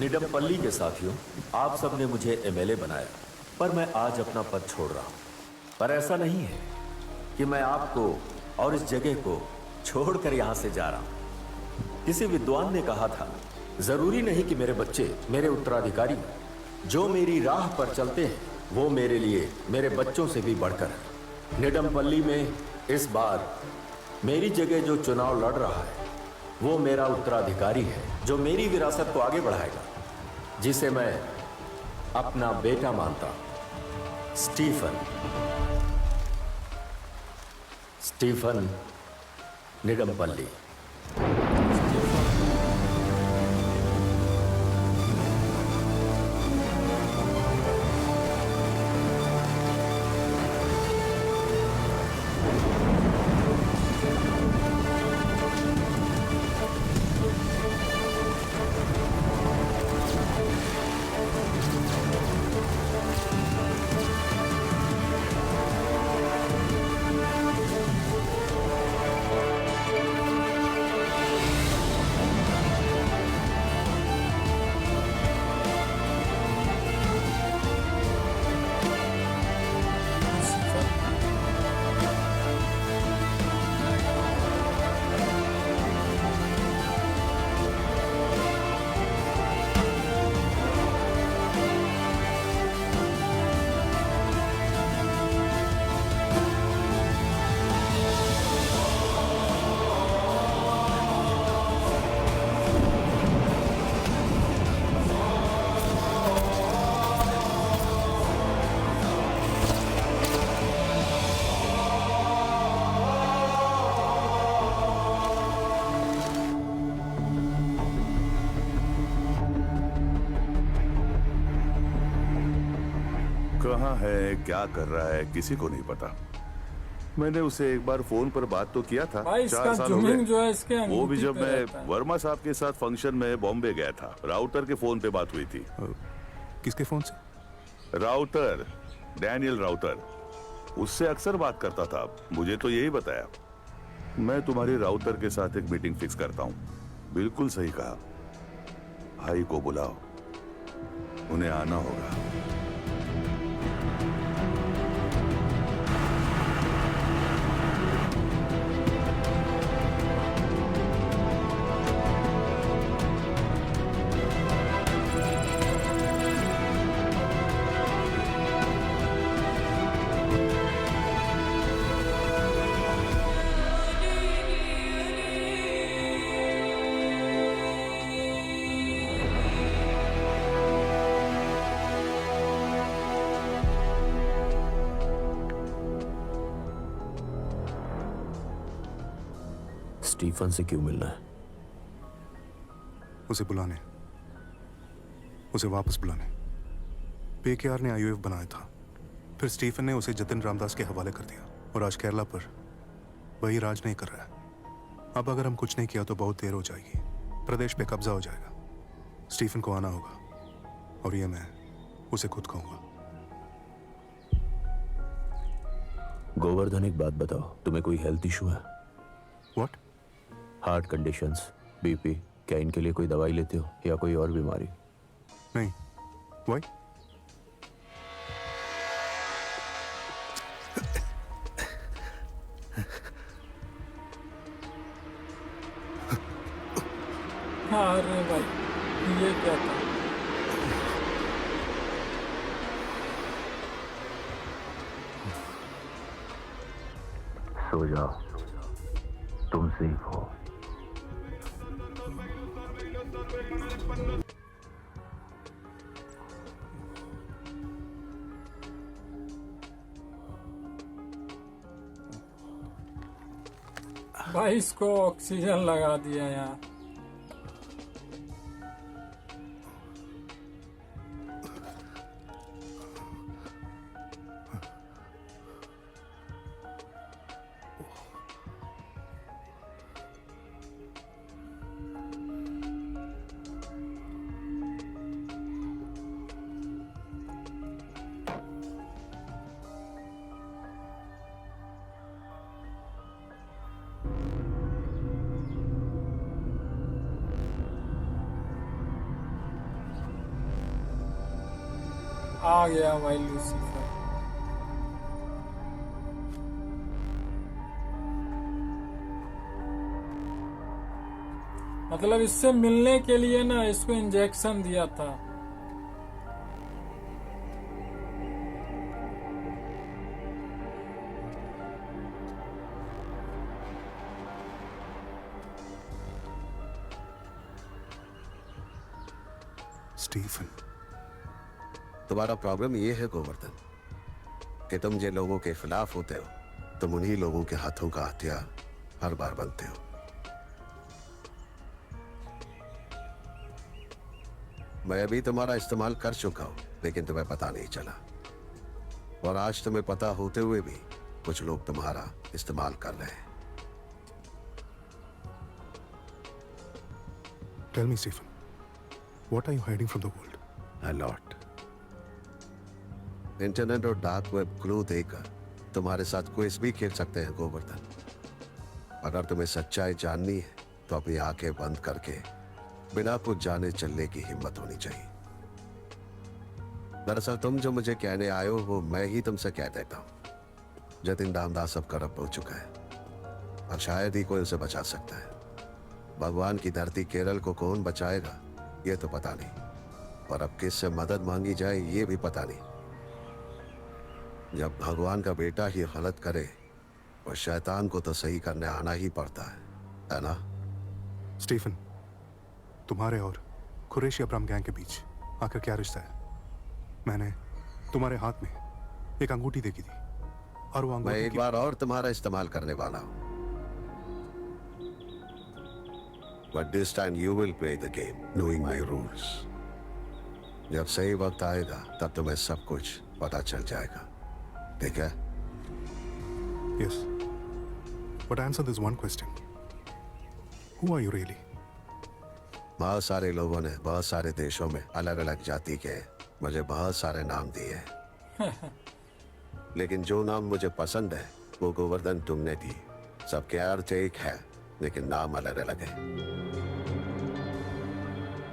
निडमपल्ली के साथियों, आप सबने मुझे एमएलए बनाया, पर मैं आज अपना पद छोड़ रहा हूं। पर ऐसा नहीं है कि मैं आपको और इस जगह को छोड़कर यहां से जा रहा हूं। किसी विद्वान ने कहा था, जरूरी नहीं कि मेरे बच्चे मेरे उत्तराधिकारी हों। जो मेरी राह पर चलते हैं वो मेरे लिए मेरे बच्चों से भी बढ़कर है। निडमपल्ली में इस बार मेरी जगह जो चुनाव लड़ रहा है वो मेरा उत्तराधिकारी है, जो मेरी विरासत को आगे बढ़ाएगा, जिसे मैं अपना बेटा मानता हूं। स्टीफन निडमपल्ली। कहाँ है, क्या कर रहा है, किसी को नहीं पता। मैंने उसे एक बार फोन पर बात तो किया था। भाई इसका 4 साल हो गए। जो है इसके वो भी अंगूठी जब पे मैं रहता है। वर्मा साहब के साथ फंक्शन में बॉम्बे गया था। राउटर के फोन पे बात हुई थी। किसके फोन से? Router, Daniel router. उससे अक्सर बात करता था। मुझे तो यही बताया। मैं तुम्हारे राउटर के साथ एक मीटिंग फिक्स करता हूँ। बिल्कुल सही कहा। भाई को बुलाओ, उन्हें आना होगा। स्टीफन से क्यों मिलना है? उसे बुलाने, उसे वापस बुलाने। पीकेआर ने आईयूएफ बनाया था, फिर स्टीफन ने उसे जतिन रामदास के हवाले कर दिया और आज केरला पर वही राज नहीं कर रहा है। अब अगर हम कुछ नहीं किया तो बहुत देर हो जाएगी। प्रदेश पे कब्जा हो जाएगा। स्टीफन को आना होगा और ये मैं उसे खुद कहूंगा। गोवर्धन, एक बात बताओ, तुम्हें कोई हेल्थ इशू है? व्हाट? हार्ट कंडीशंस, बीपी, क्या इनके लिए कोई दवाई लेते हो या कोई और बीमारी? नहीं। वाई? अरे भाई ये क्या था? सो जाओ, तुम सेफ हो। भाई इसको ऑक्सीजन लगा दिया यार। आ गया भाई लूसीफर। मतलब इससे मिलने के लिए ना इसको इंजेक्शन दिया था। स्टीफन, तुम्हारा प्रॉब्लम ये है गोवर्धन कि तुम जिन लोगों के खिलाफ होते हो तुम उन्हीं लोगों के हाथों का हथियार हर बार बनते हो। मैं अभी तुम्हारा इस्तेमाल कर चुका हूं लेकिन तुम्हें पता नहीं चला, और आज तुम्हें पता होते हुए भी कुछ लोग तुम्हारा इस्तेमाल कर रहे हैं। Tell me Stephen, what are you hiding from the world? A lot. Internet और डार्क वेब क्लू देकर तुम्हारे साथ क्विज भी खेल सकते हैं गोवर्धन। अगर तुम्हें सच्चाई जाननी है तो अपनी आंखें बंद करके बिना कुछ जाने चलने की हिम्मत होनी चाहिए। दरअसल तुम जो मुझे कहने आए हो वो मैं ही तुमसे कह देता हूं। जतिन रामदास अब करप्ट हो चुका है और शायद ही कोई उसे बचा सकता है। भगवान की धरती केरल को कौन बचाएगा ये तो पता नहीं, और अब किससे मदद मांगी जाए ये भी पता नहीं। जब भगवान का बेटा ही गलत करे और शैतान को तो सही करने आना ही पड़ता है ना? स्टीफन, तुम्हारे और कुरैशी अब्राम गैंग के बीच आखिर क्या रिश्ता है? मैंने तुम्हारे हाथ में एक अंगूठी देखी थी और वो मैं अंगूठी एक बार और तुम्हारा इस्तेमाल करने वाला हूं, but this time you will play the game knowing my rules. जब सही वक्त आएगा तब तुम्हें सब कुछ पता चल जाएगा, ठीक है? Yes. But answer this one question. Who are you really? बहुत सारे लोगों ने बहुत सारे देशों में अलग अलग जाति के मुझे बहुत सारे नाम दिए हैं, लेकिन जो नाम मुझे पसंद है वो गोवर्धन तुमने दी। सबके अर्थ एक है लेकिन नाम अलग अलग है।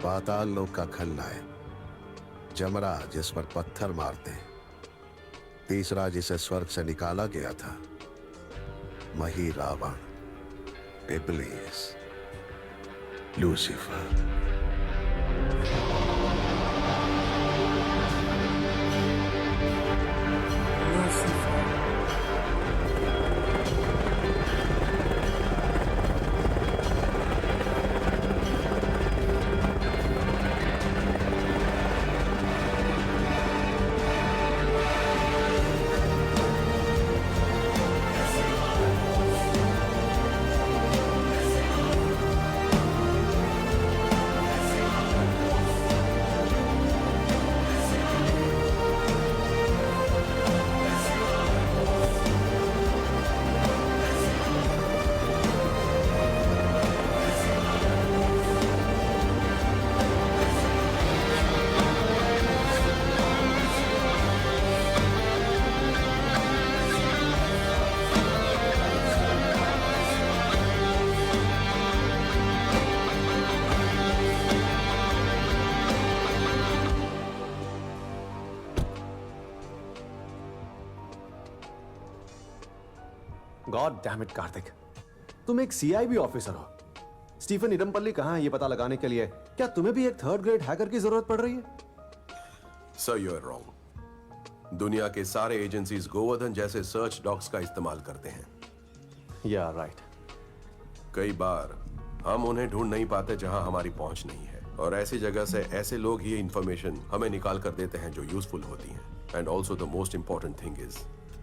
पाताल लोक का खलनायक, जमरा जिस पर पत्थर मारते हैं, तीसरा जिसे स्वर्ग से निकाला गया था, Mahiravan, Iblis, Lucifer. God damn it Karthik, तुम एक सीआईबी ऑफिसर हो। स्टीफन निडमपल्ली कहां है ये पता लगाने के लिए क्या तुम्हें भी एक थर्ड ग्रेड हैकर की जरूरत पड़ रही है? Sir you are wrong. दुनिया के सारे एजेंसीज गोवर्धन जैसे सर्च डॉग्स का इस्तेमाल करते हैं। या राइट। कई बार हम उन्हें ढूंढ नहीं पाते जहां हमारी पहुंच नहीं है, और ऐसी जगह से ऐसे लोग ही इंफॉर्मेशन हमें निकाल कर देते हैं जो यूजफुल होती हैं। And also the most important thing is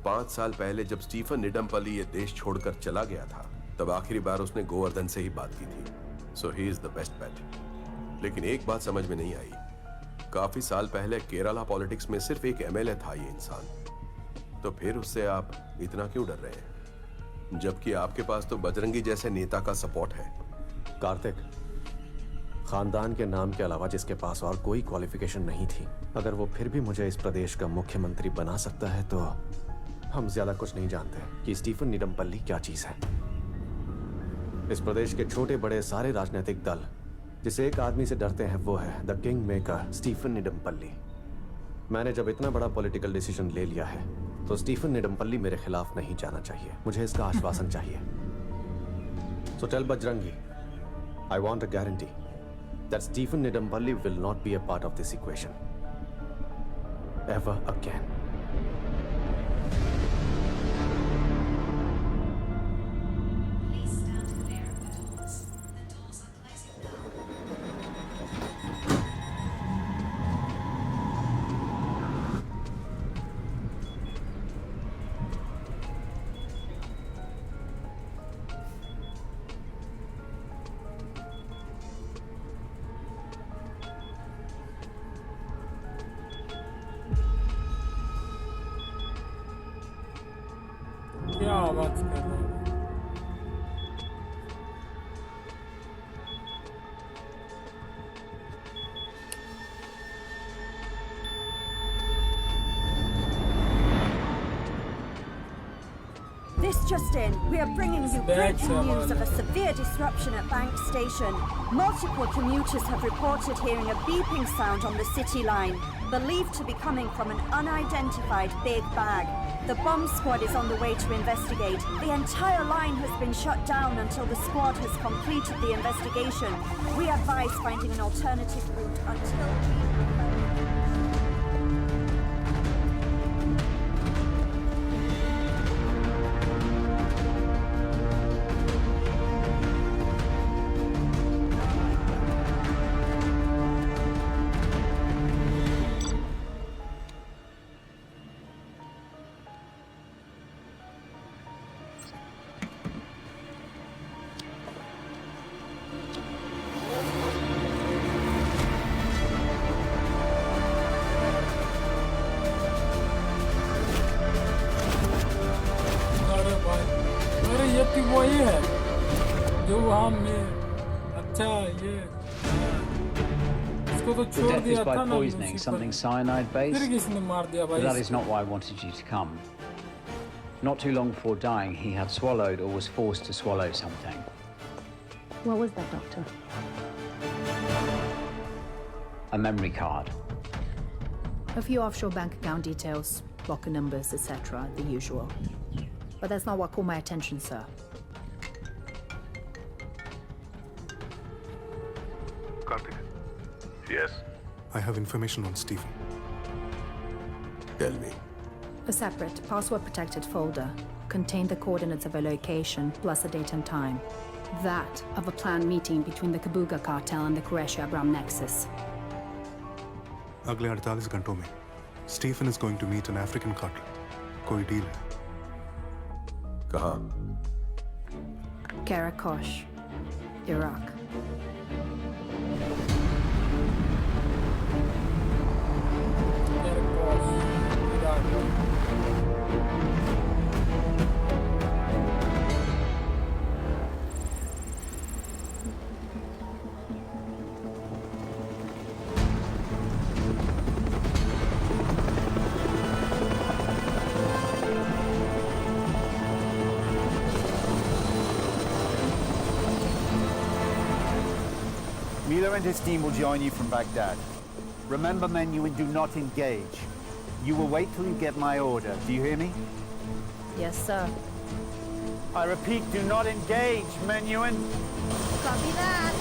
5 साल पहले जब स्टीफन निडमपल्ली ये देश छोड़कर चला गया था तब आखिरी बार उसने गोवर्धन से ही बात की थी। So he is the best bet. लेकिन एक बात समझ में नहीं आई, काफी साल पहले केरला पॉलिटिक्स में सिर्फ एक एमएलए था ये इंसान, तो फिर उससे आप इतना क्यों डर रहे हैं, जबकि आपके पास तो बजरंगी जैसे नेता का सपोर्ट है। कार्तिक, खानदान के नाम के अलावा जिसके पास और कोई क्वालिफिकेशन नहीं थी, अगर वो फिर भी मुझे इस प्रदेश का मुख्यमंत्री बना सकता है तो हम ज्यादा कुछ नहीं जानते कि स्टीफन निडमपल्ली क्या चीज है। इस प्रदेश के छोटे बड़े सारे राजनीतिक दल जिस एक आदमी से डरते हैं वो है द किंग मेकर स्टीफन निडमपल्ली। मैंने जब इतना बड़ा पॉलिटिकल डिसीजन ले लिया है तो स्टीफन निडम्पल्ली मेरे खिलाफ नहीं जाना चाहिए। मुझे इसका आश्वासन चाहिए। So tell Bajrangi, I want a guarantee that Stephen Nedumpally will not be a part of this equation ever again. क्या आवाज कर रहा है? This just in, we are bringing you Bad breaking someone. news of a severe disruption at Bank Station. Multiple commuters have reported hearing a beeping sound on the City line, believed to be coming from an unidentified big bag. The bomb squad is on the way to investigate. The entire line has been shut down until the squad has completed the investigation. We advise finding an alternative route until... अरे भाई, अरे ये तो वही है जो वहाँ में अच्छा ये इसको तो The छोड़ death is दिया by था ना poisoning, लूसीफर। something cyanide फिर based. किसने मार दिया But भाई that is इसको? not why I wanted you to come. Not too long before dying, he had swallowed or was forced to swallow something. What was that, Doctor? A memory card. A few offshore bank account details, locker numbers, etc. The usual. But that's not what caught my attention, sir. Karthik, Yes. I have information on Stephen. Tell me. A separate, password-protected folder contained the coordinates of a location plus a date and time. That of a planned meeting between the Kabuga cartel and the Qureshi-Abram nexus. अगले 48 घंटों में Stephen is going to meet an African cartel. कोई deal है? कहाँ? Karakosh, Iraq. मेरे boss, Iraq. Miller and his team will join you from Baghdad. Remember, Menuhin, do not engage. You will wait till you get my order. Do you hear me? Yes, sir. I repeat, do not engage, Menuhin. Copy that.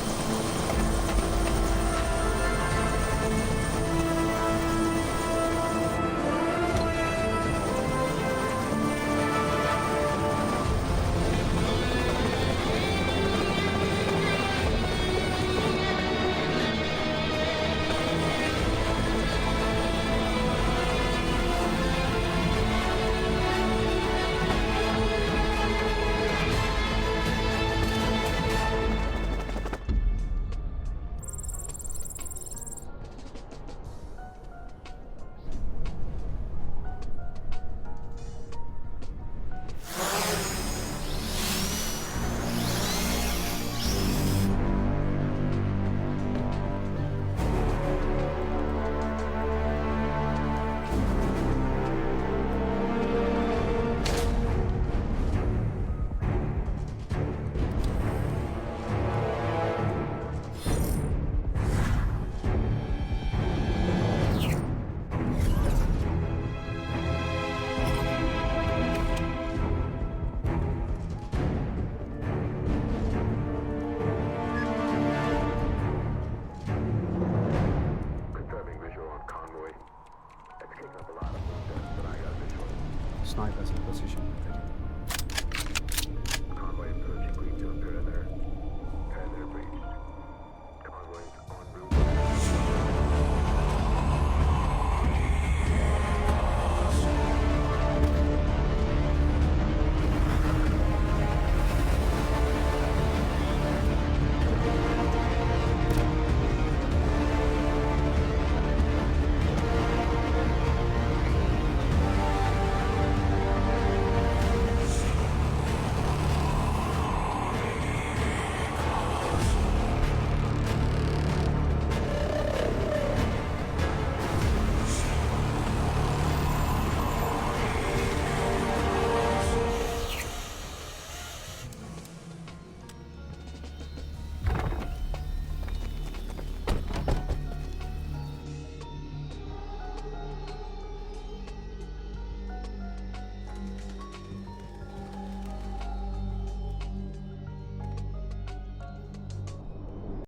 snipers in position.